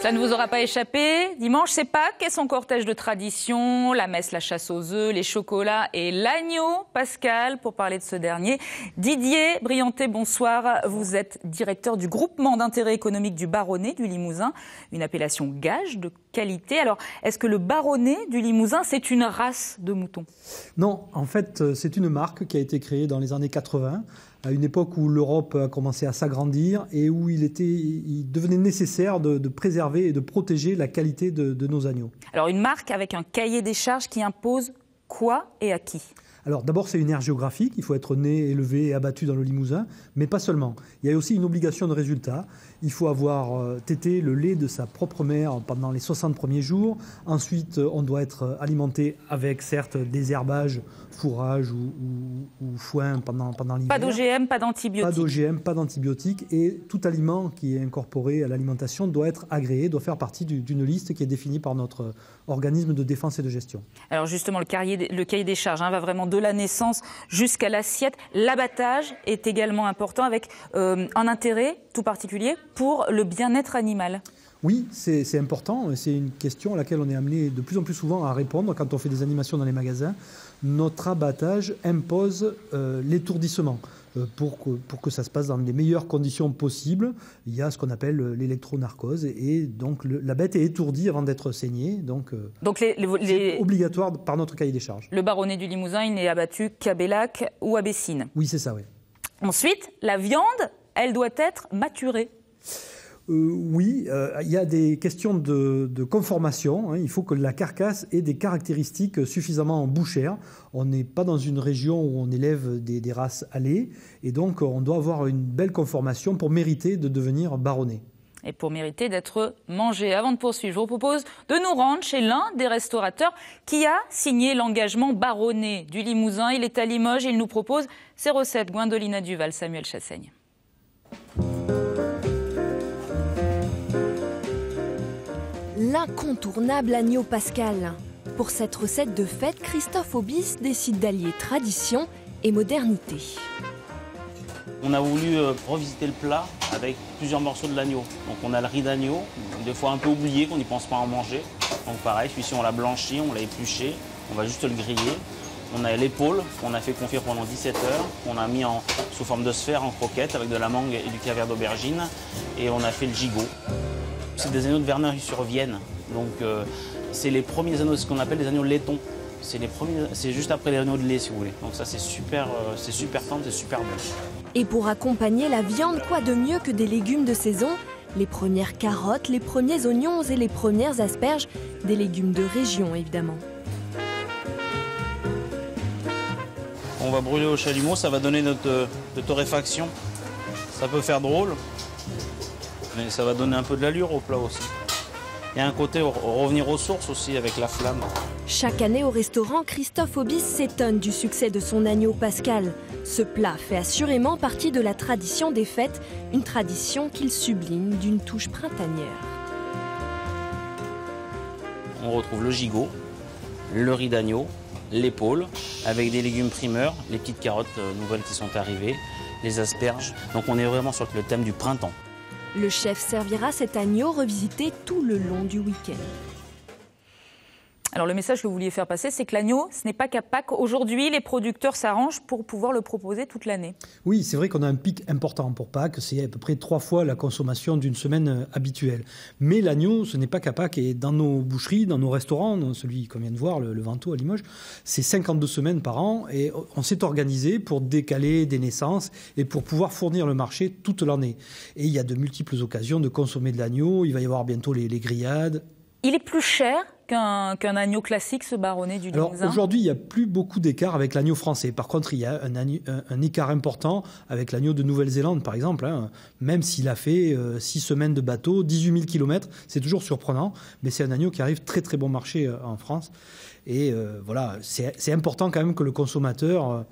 Ça ne vous aura pas échappé. Dimanche, c'est Pâques et son cortège de tradition, la messe, la chasse aux œufs, les chocolats et l'agneau. Pascal, pour parler de ce dernier. Didier Brianté, bonsoir. Vous êtes directeur du groupement d'intérêt économique du Baronnet du Limousin, une appellation gage de qualité. Alors, est-ce que le Baronnet du Limousin, c'est une race de moutons? Non, en fait, c'est une marque qui a été créée dans les années 80, à une époque où l'Europe a commencé à s'agrandir et où il devenait nécessaire de préserver et de protéger la qualité de nos agneaux. Alors, une marque avec un cahier des charges qui impose quoi et à qui? Alors d'abord, c'est une aire géographique, il faut être né, élevé et abattu dans le Limousin, mais pas seulement. Il y a aussi une obligation de résultat. Il faut avoir tété le lait de sa propre mère pendant les 60 premiers jours. Ensuite, on doit être alimenté avec, certes, des herbages, fourrage ou foin pendant l'hiver. Pas d'OGM, pas d'antibiotiques. Pas d'OGM, pas d'antibiotiques. Et tout aliment qui est incorporé à l'alimentation doit être agréé, doit faire partie d'une liste qui est définie par notre organisme de défense et de gestion. Alors justement, le cahier des charges va vraiment de la naissance jusqu'à l'assiette. L'abattage est également important avec un intérêt tout particulier pour le bien-être animal. Oui, c'est important. C'est une question à laquelle on est amené de plus en plus souvent à répondre quand on fait des animations dans les magasins. Notre abattage impose l'étourdissement. Pour que ça se passe dans les meilleures conditions possibles, il y a ce qu'on appelle l'électronarcose et donc la bête est étourdie avant d'être saignée. Donc c'est obligatoire par notre cahier des charges. Le Baronnet du Limousin, il n'est abattu qu'à Bellac ou à Bessines. Oui, c'est ça, oui. Ensuite, la viande, elle doit être maturée. Oui, il y a des questions de conformation. Il faut que la carcasse ait des caractéristiques suffisamment bouchères. On n'est pas dans une région où on élève des races à lait. Et donc, on doit avoir une belle conformation pour mériter de devenir baronnet. Et pour mériter d'être mangé. Avant de poursuivre, je vous propose de nous rendre chez l'un des restaurateurs qui a signé l'engagement Baronnet du Limousin. Il est à Limoges et il nous propose ses recettes. Gwendolina Duval, Samuel Chassaigne. L'incontournable agneau Pascal. Pour cette recette de fête, Christophe Aubis décide d'allier tradition et modernité. On a voulu revisiter le plat avec plusieurs morceaux de l'agneau. Donc on a le riz d'agneau, des fois un peu oublié, qu'on n'y pense pas à en manger. Donc pareil, celui-ci on l'a blanchi, on l'a épluché, on va juste le griller. On a l'épaule qu'on a fait confire pendant 17 heures, qu'on a mis sous forme de sphère en croquette avec de la mangue et du caviar d'aubergine. Et on a fait le gigot. C'est des agneaux de Verneuil-sur-Vienne. Donc c'est les premiers agneaux, ce qu'on appelle les agneaux laitons. C'est juste après les agneaux de lait, si vous voulez. Donc ça, c'est super tendre, c'est super bon. Et pour accompagner la viande, quoi de mieux que des légumes de saison? Les premières carottes, les premiers oignons et les premières asperges, des légumes de région, évidemment. On va brûler au chalumeau, ça va donner notre torréfaction. Ça peut faire drôle, mais ça va donner un peu de l'allure au plat aussi. Il y a un côté revenir aux sources aussi avec la flamme. Chaque année au restaurant, Christophe Aubis s'étonne du succès de son agneau Pascal. Ce plat fait assurément partie de la tradition des fêtes, une tradition qu'il sublime d'une touche printanière. On retrouve le gigot, le riz d'agneau, l'épaule, avec des légumes primeurs, les petites carottes nouvelles qui sont arrivées, les asperges. Donc on est vraiment sur le thème du printemps. Le chef servira cet agneau revisité tout le long du week-end. Alors le message que vous vouliez faire passer, c'est que l'agneau, ce n'est pas qu'à Pâques. Aujourd'hui, les producteurs s'arrangent pour pouvoir le proposer toute l'année. Oui, c'est vrai qu'on a un pic important pour Pâques. C'est à peu près 3 fois la consommation d'une semaine habituelle. Mais l'agneau, ce n'est pas qu'à Pâques. Et dans nos boucheries, dans nos restaurants, dans celui qu'on vient de voir, le Vento à Limoges, c'est 52 semaines par an. Et on s'est organisé pour décaler des naissances et pour pouvoir fournir le marché toute l'année. Et il y a de multiples occasions de consommer de l'agneau. Il va y avoir bientôt les grillades. Il est plus cher qu'un agneau classique, ce Baronnet du Limousin? Alors aujourd'hui, il n'y a plus beaucoup d'écart avec l'agneau français. Par contre, il y a un écart important avec l'agneau de Nouvelle-Zélande, par exemple. Même s'il a fait 6 semaines de bateau, 18 000 km, c'est toujours surprenant. Mais c'est un agneau qui arrive très très bon marché en France. Et voilà, c'est important quand même que le consommateur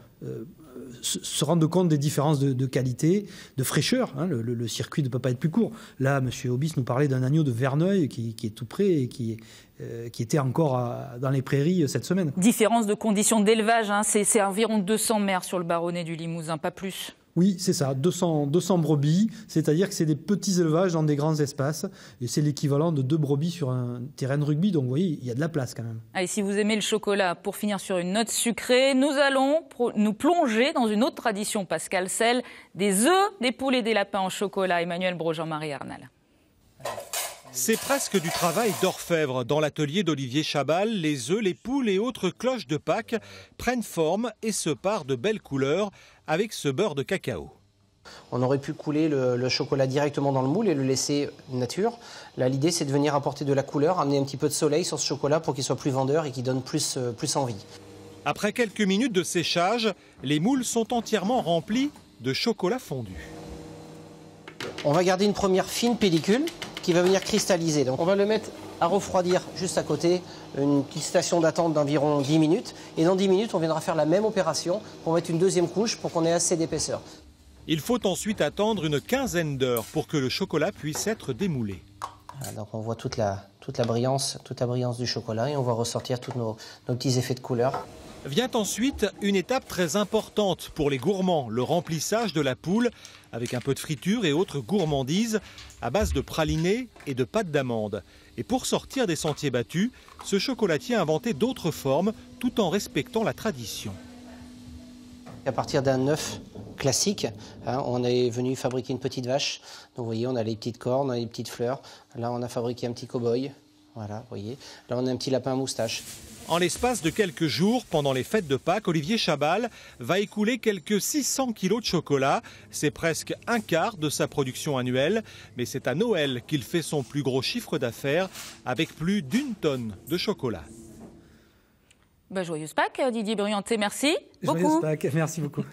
se rendre compte des différences de qualité, de fraîcheur. Le circuit ne peut pas être plus court. Là, M. Aubis nous parlait d'un agneau de Verneuil qui est tout près et qui était encore dans les prairies cette semaine. Différence de conditions d'élevage, c'est environ 200 mères sur le Baronnet du Limousin, pas plus. Oui, c'est ça, 200 brebis, c'est-à-dire que c'est des petits élevages dans des grands espaces, et c'est l'équivalent de 2 brebis sur un terrain de rugby, donc vous voyez, il y a de la place quand même. Allez, si vous aimez le chocolat, pour finir sur une note sucrée, nous allons nous plonger dans une autre tradition, Pascal, celle des œufs, des poules et des lapins en chocolat. Emmanuel Brault, Jean-Marie Arnal. C'est presque du travail d'orfèvre. Dans l'atelier d'Olivier Chabal, les œufs, les poules et autres cloches de Pâques prennent forme et se parent de belles couleurs avec ce beurre de cacao. On aurait pu couler le chocolat directement dans le moule et le laisser nature. Là, l'idée, c'est de venir apporter de la couleur, amener un petit peu de soleil sur ce chocolat pour qu'il soit plus vendeur et qu'il donne plus envie. Après quelques minutes de séchage, les moules sont entièrement remplis de chocolat fondu. On va garder une première fine pellicule qui va venir cristalliser. Donc on va le mettre à refroidir juste à côté, une petite station d'attente d'environ 10 minutes. Et dans 10 minutes, on viendra faire la même opération pour mettre une deuxième couche pour qu'on ait assez d'épaisseur. Il faut ensuite attendre une quinzaine d'heures pour que le chocolat puisse être démoulé. Voilà, donc on voit toute la brillance du chocolat et on va ressortir tous nos petits effets de couleur. Vient ensuite une étape très importante pour les gourmands, le remplissage de la poule avec un peu de friture et autres gourmandises à base de pralinés et de pâte d'amande. Et pour sortir des sentiers battus, ce chocolatier a inventé d'autres formes tout en respectant la tradition. À partir d'un œuf classique, on est venu fabriquer une petite vache. Donc vous voyez, on a les petites cornes, on a les petites fleurs. Là, on a fabriqué un petit cow-boy. Voilà, vous voyez. Là, on a un petit lapin à moustache. En l'espace de quelques jours, pendant les fêtes de Pâques, Olivier Chabal va écouler quelques 600 kilos de chocolat. C'est presque un quart de sa production annuelle. Mais c'est à Noël qu'il fait son plus gros chiffre d'affaires avec plus d'1 tonne de chocolat. Joyeuse Pâques, Didier Brianté, merci beaucoup. Joyeuse Pâques, merci beaucoup.